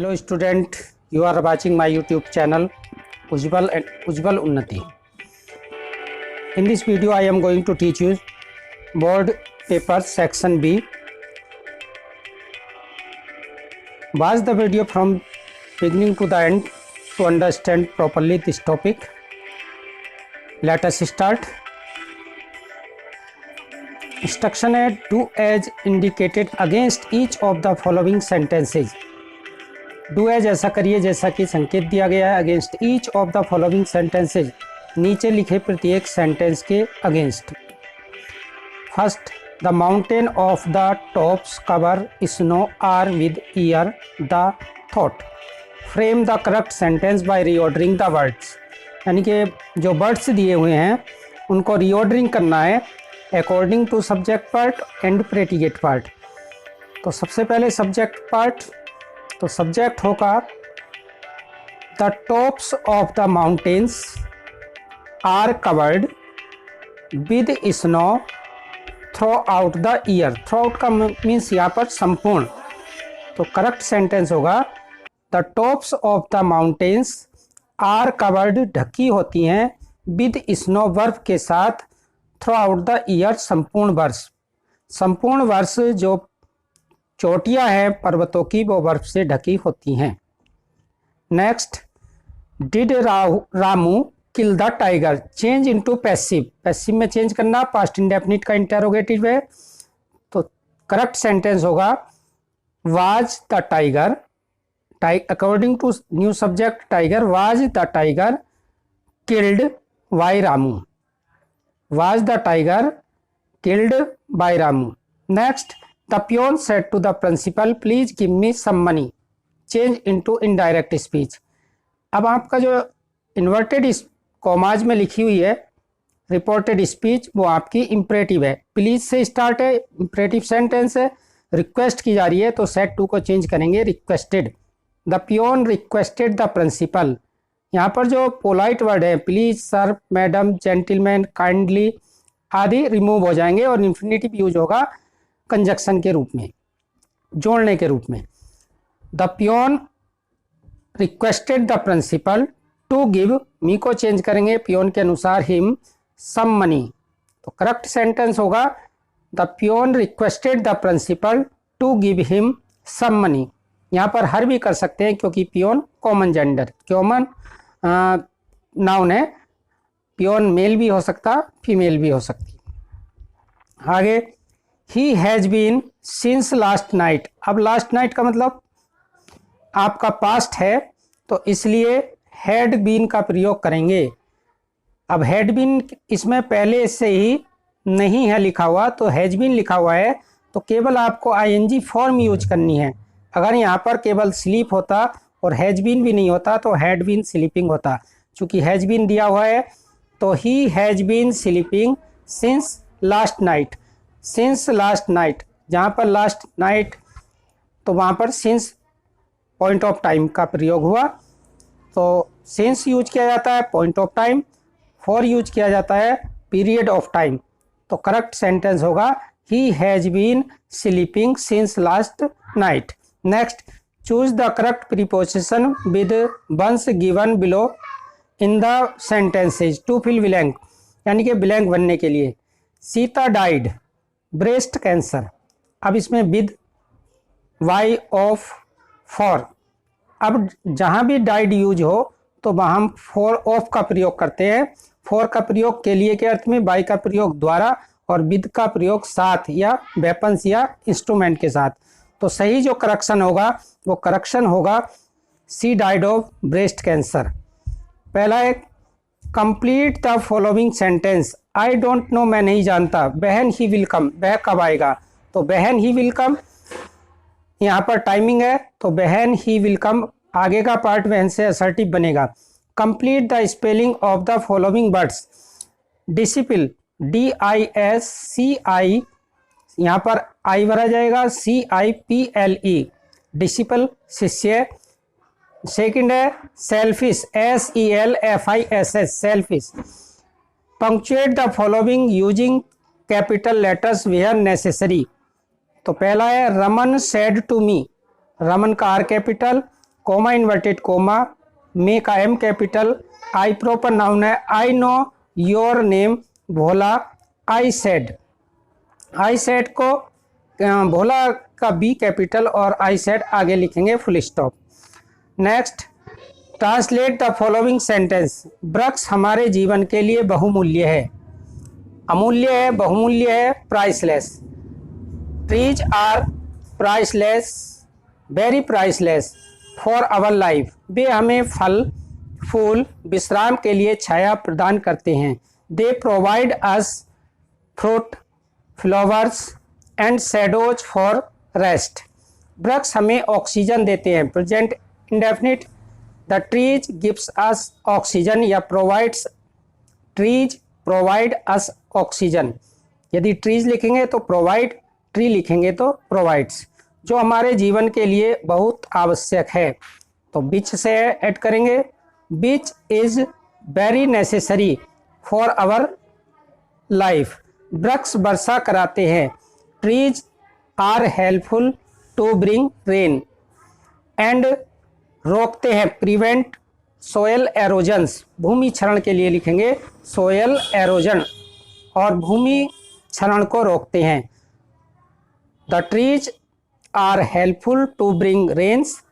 Hello student, you are watching my YouTube channel Ujjwal and Ujjwal Unnati. In this video I am going to teach you board paper section B. Watch the video from beginning to the end to understand properly this topic. Let us start. Instruction है, do as indicated against each of the following sentences. Do as ऐसा करिए जैसा कि संकेत दिया गया है against each of the following sentences, नीचे लिखे प्रत्येक सेंटेंस के against. First, the mountain of the tops cover snow are with year the thought. Frame the correct sentence by reordering the words. यानी कि जो वर्ड्स दिए हुए हैं उनको रीऑर्डरिंग करना है according to subject part and predicate part. तो सबसे पहले सब्जेक्ट पार्ट, तो सब्जेक्ट होगा the tops of the mountains are covered with snow throughout the year. Throughout का मीन्स यहाँ पर संपूर्ण. तो करेक्ट सेंटेंस होगा the tops of the mountains are covered, ढकी होती हैं, विद स्नो बर्फ के साथ, थ्रू आउट द ईयर संपूर्ण वर्ष. संपूर्ण वर्ष जो चोटियां हैं पर्वतों की वो बर्फ से ढकी होती हैं. Next, did Ramu kill the tiger. Change into passive. Passive में चेंज करना, पास्ट इंडेफिनिट का इंटरोगेटिव है. तो करेक्ट सेंटेंस होगा was the tiger, according to new subject tiger, was the tiger killed by Ramu. Was the tiger killed by Ramu. Next, The peon said to the principal, please give me some money. Change into indirect speech. अब आपका जो inverted commas में लिखी हुई है reported speech वो आपकी imperative है. प्लीज से स्टार्ट है, इम्परेटिव सेंटेंस है. रिक्वेस्ट की जा रही है तो सेड टू को चेंज करेंगे requested. The peon requested the principal. यहाँ पर जो पोलाइट वर्ड है please, sir, madam, gentleman, kindly आदि रिमूव हो जाएंगे और इन्फिनिटिव यूज होगा कंजक्शन के रूप में, जोड़ने के रूप में. The peon requested the principal to give, me को चेंज करेंगे पियोन के अनुसार, हिम सम मनी. तो करेक्ट सेंटेंस होगा the peon requested the principal to give him some money. यहाँ पर हर भी कर सकते हैं क्योंकि peon common gender, common noun है. पियोन मेल भी हो सकता, फीमेल भी हो सकती. आगे, He has been since last night. अब लास्ट नाइट का मतलब आपका पास्ट है तो इसलिए हैड बीन का प्रयोग करेंगे. अब हैड बीन इसमें पहले से ही नहीं है लिखा हुआ तो हैज बीन लिखा हुआ है तो केवल आपको आईएनजी फॉर्म यूज करनी है. अगर यहाँ पर केवल स्लीप होता और हैज बीन भी नहीं होता तो हैड बीन स्लीपिंग होता. चूँकि हैज बीन दिया हुआ है तो he has been sleeping since last night. Since last night, जहाँ पर लास्ट नाइट तो वहाँ पर सिंस पॉइंट ऑफ टाइम का प्रयोग हुआ तो सिंस यूज किया जाता है point of time, for use किया जाता है पीरियड ऑफ टाइम. तो करेक्ट सेंटेंस होगा he has been sleeping since last night. Next, choose the correct preposition with ones given below in the sentences to fill blank. यानी कि blank बनने के लिए. Sita died breast cancer. अब इसमें with, Y, of, for. अब जहाँ भी डाइड यूज हो तो वहाँ हम फॉर, ऑफ का प्रयोग करते हैं. फॉर का प्रयोग के लिए के अर्थ में, बाई का प्रयोग द्वारा और विद का प्रयोग साथ या वेपन्स या इंस्ट्रूमेंट के साथ. तो सही जो करेक्शन होगा वो करेक्शन होगा she died of breast cancer. पहला एक, complete the following sentence. I don't know, मैं नहीं जानता. बहन ही विल कम, वह कब आएगा. तो बहन ही विल कम, यहाँ पर टाइमिंग है तो बहन ही विल कम, आगे का पार्ट वहन से असर्टिव बनेगा. Complete the spelling of the following words. Disciple, DISCI, यहाँ पर आई भरा जाएगा, CIPLE, डिसिपल शिष्य. सेकंड है selfish, SELFISH, selfish. Punctuate the following using capital letters where necessary. तो पहला है Raman said to me, Raman का R capital, comma inverted comma, may का M capital, I proper noun है, I know your name Bhola, I said को भोला का B capital और I said आगे लिखेंगे full stop. Next, translate the following sentence. वृक्ष हमारे जीवन के लिए बहुमूल्य है, अमूल्य है, बहुमूल्य है, priceless. Trees are priceless, very priceless for our life. वे हमें फल फूल विश्राम के लिए छाया प्रदान करते हैं। They provide us fruit flowers and shadows for rest. वृक्ष हमें ऑक्सीजन देते हैं, present indefinite. The trees gives us oxygen या provides, trees provide us oxygen. यदि ट्रीज लिखेंगे तो प्रोवाइड, ट्री लिखेंगे तो प्रोवाइड्स, जो हमारे जीवन के लिए बहुत आवश्यक है। तो बीच से ऐड करेंगे, beach is very necessary for our life. वृक्ष वर्षा कराते हैं, trees are helpful to bring rain. And रोकते हैं, प्रिवेंट सोयल एरोजन्स, भूमि क्षरण के लिए लिखेंगे सोयल एरोजन, और भूमि क्षरण को रोकते हैं। The trees are helpful to bring rains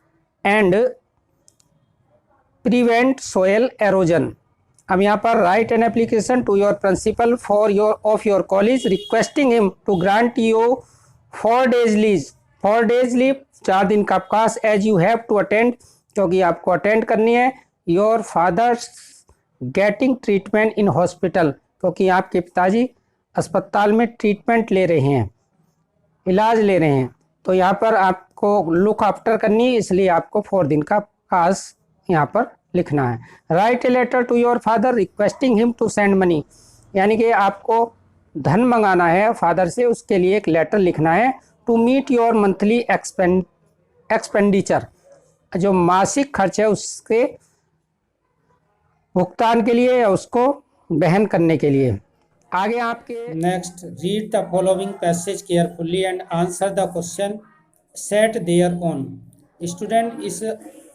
and prevent soil erosion. अब यहाँ पर write an application to your principal for your college requesting him to grant you 4 days leave, 4 days leave, 4 दिन का अवकाश, as you have to attend, क्योंकि आपको attend करनी है। Your father's getting treatment in hospital, क्योंकि आपके पिताजी अस्पताल में ट्रीटमेंट ले रहे हैं, इलाज ले रहे हैं। तो यहाँ पर आपको लुक आफ्टर करनी है, इसलिए आपको 4 दिन का अवकाश यहाँ पर लिखना है। Write a letter to your father requesting him to send money, यानी कि आपको धन मंगाना है फादर से, उसके लिए एक लेटर लिखना है। To meet your monthly expenditure, जो मासिक खर्च है उसके भुगतान के लिए या उसको वहन करने के लिए। आगे आपके next, read the following passage carefully and answer the question set there on. Student, इस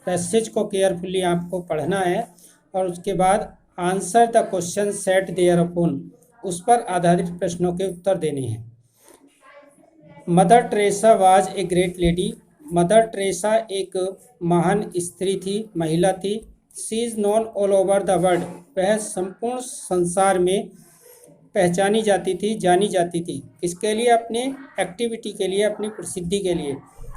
पैसेज को केयरफुली आपको पढ़ना है और उसके बाद answer the question set there upon, उस पर आधारित प्रश्नों के उत्तर देने हैं। Mother Teresa was a great lady. Mother Teresa एक महान स्त्री थी, महिला थी। She is known all over the world, वह संपूर्ण संसार में पहचानी जाती थी, जानी जाती थी। इसके लिए, अपने एक्टिविटी के लिए, अपनी प्रसिद्धि के लिए।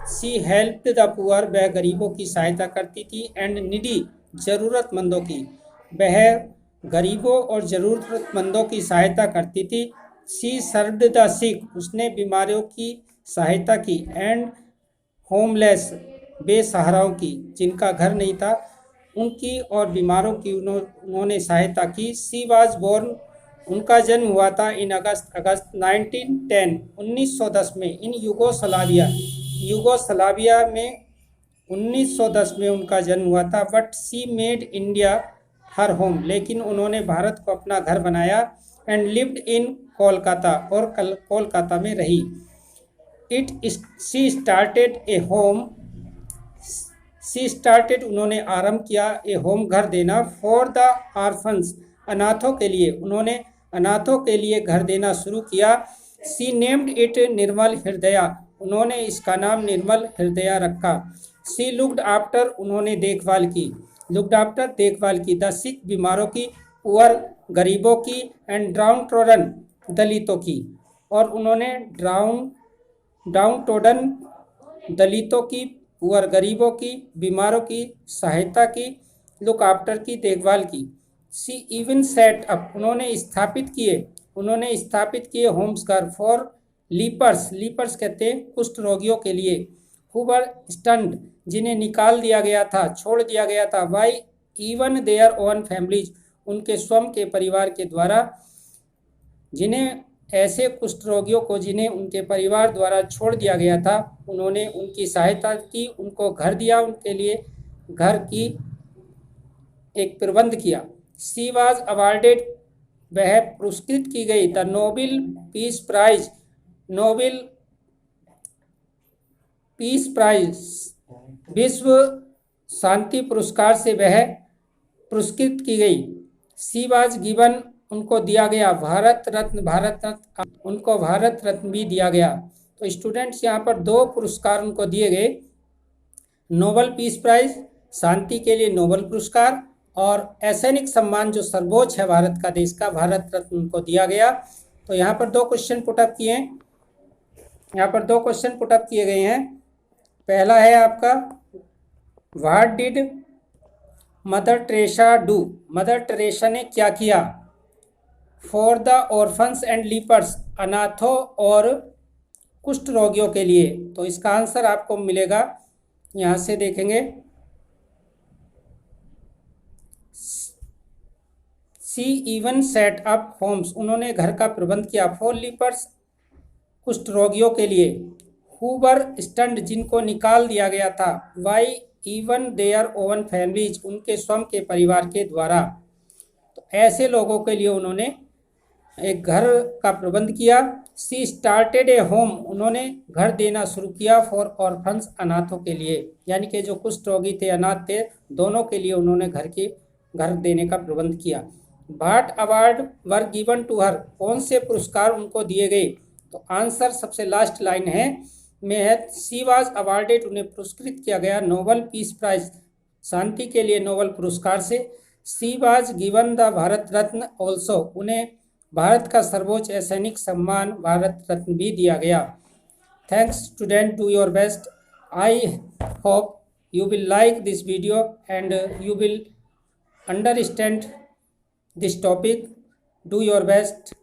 सी हेल्प्ड द पुअर, वह गरीबों की सहायता करती थी। एंड नीडी, ज़रूरतमंदों की, वह गरीबों और ज़रूरतमंदों की सहायता करती थी। सी सर्व्ड द सिक, उसने बीमारियों की सहायता की। एंड होमलेस, बेसहाराओं की, जिनका घर नहीं था, उनकी और बीमारों की उन्होंने सहायता की। सी वाज बोर्न, उनका जन्म हुआ था इन अगस्त 1910, 1910 में, इन यूगोस्लाविया में 1910 में उनका जन्म हुआ था। But C made India her home, लेकिन उन्होंने भारत को अपना घर बनाया। एंड लिव्ड इन कोलकाता, और कोलकाता में रही। शी स्टार्टेड, उन्होंने आरंभ किया, ए होम, घर देना। फॉर द आर्फन्स, अनाथों के लिए, उन्होंने अनाथों के लिए घर देना शुरू किया। सी नेम्ड इट निर्मल हृदया, उन्होंने इसका नाम निर्मल हृदया रखा। सी लुक्ड आफ्टर, उन्होंने देखभाल की, लुक्ड आफ्टर, देखभाल की। द सिक, बीमारों की। पुअर, गरीबों की। एंड डाउन ट्रोडन, दलितों की, और उन्होंने डाउन ट्रोडन, दलितों की, पुअर, गरीबों की, बीमारों की सहायता की, लुक आफ्टर की, देखभाल की। सी इवन सेट अप, उन्होंने स्थापित किए होम्स, घर। फॉर लीपर्स, लीपर्स कहते हैं कुष्ठ रोगियों के लिए। हु वर स्टन्ड, जिन्हें निकाल दिया गया था, छोड़ दिया गया था। By even their own families, उनके स्वयं के परिवार के द्वारा। जिन्हें ऐसे कुष्ठ रोगियों को जिन्हें उनके परिवार द्वारा छोड़ दिया गया था, उन्होंने उनकी सहायता की, उनको घर दिया, उनके लिए घर की एक प्रबंध किया। सी वाज अवार्डेड, वह पुरस्कृत की गई। The Nobel peace prize, Nobel peace prize, विश्व शांति पुरस्कार से वह पुरस्कृत की गई। शी वाज गिवन, उनको दिया गया भारत रत्न, उनको भारत रत्न भी दिया गया। तो स्टूडेंट्स यहाँ पर 2 पुरस्कार उनको दिए गए, नोबेल पीस प्राइज शांति के लिए नोबेल पुरस्कार, और सैनिक सम्मान जो सर्वोच्च है भारत का, देश का, भारत रत्न उनको दिया गया। तो यहाँ पर 2 क्वेश्चन पुटअप किए हैं, यहाँ पर 2 क्वेश्चन पुटअप किए गए हैं। पहला है आपका, what did mother Teresa do, mother Teresa ने क्या किया, फॉर द ऑर्फन्स एंड लीपर्स, अनाथों और कुष्ठ रोगियों के लिए। तो इसका आंसर आपको मिलेगा, यहाँ से देखेंगे, she even set up homes, उन्होंने घर का प्रबंध किया, फॉर लीपर्स, कुष्ठ रोगियों के लिए, हु वर स्टन्ड, जिनको निकाल दिया गया था, by E one their own families, उनके स्वयं के परिवार के द्वारा। तो ऐसे लोगों के लिए उन्होंने एक घर का प्रबंध किया। सी स्टार्टेड ए होम, उन्होंने घर देना शुरू किया, फॉर ऑर्फन्स, अनाथों के लिए, यानी कि जो कुष्ठ रोगी थे, अनाथ थे, दोनों के लिए उन्होंने घर देने का प्रबंध किया। What award were given to her, कौन से पुरस्कार उनको दिए गए। तो आंसर सबसे लास्ट लाइन में है, शी वाज अवार्डेड, उन्हें पुरस्कृत किया गया नोबेल पीस प्राइज, शांति के लिए नोबेल पुरस्कार से। She was given the Bharat Ratna also, उन्हें भारत का सर्वोच्च सैनिक सम्मान भारत रत्न भी दिया गया। Thanks student, do your best. I hope you will like this video and you will understand this topic. Do your best.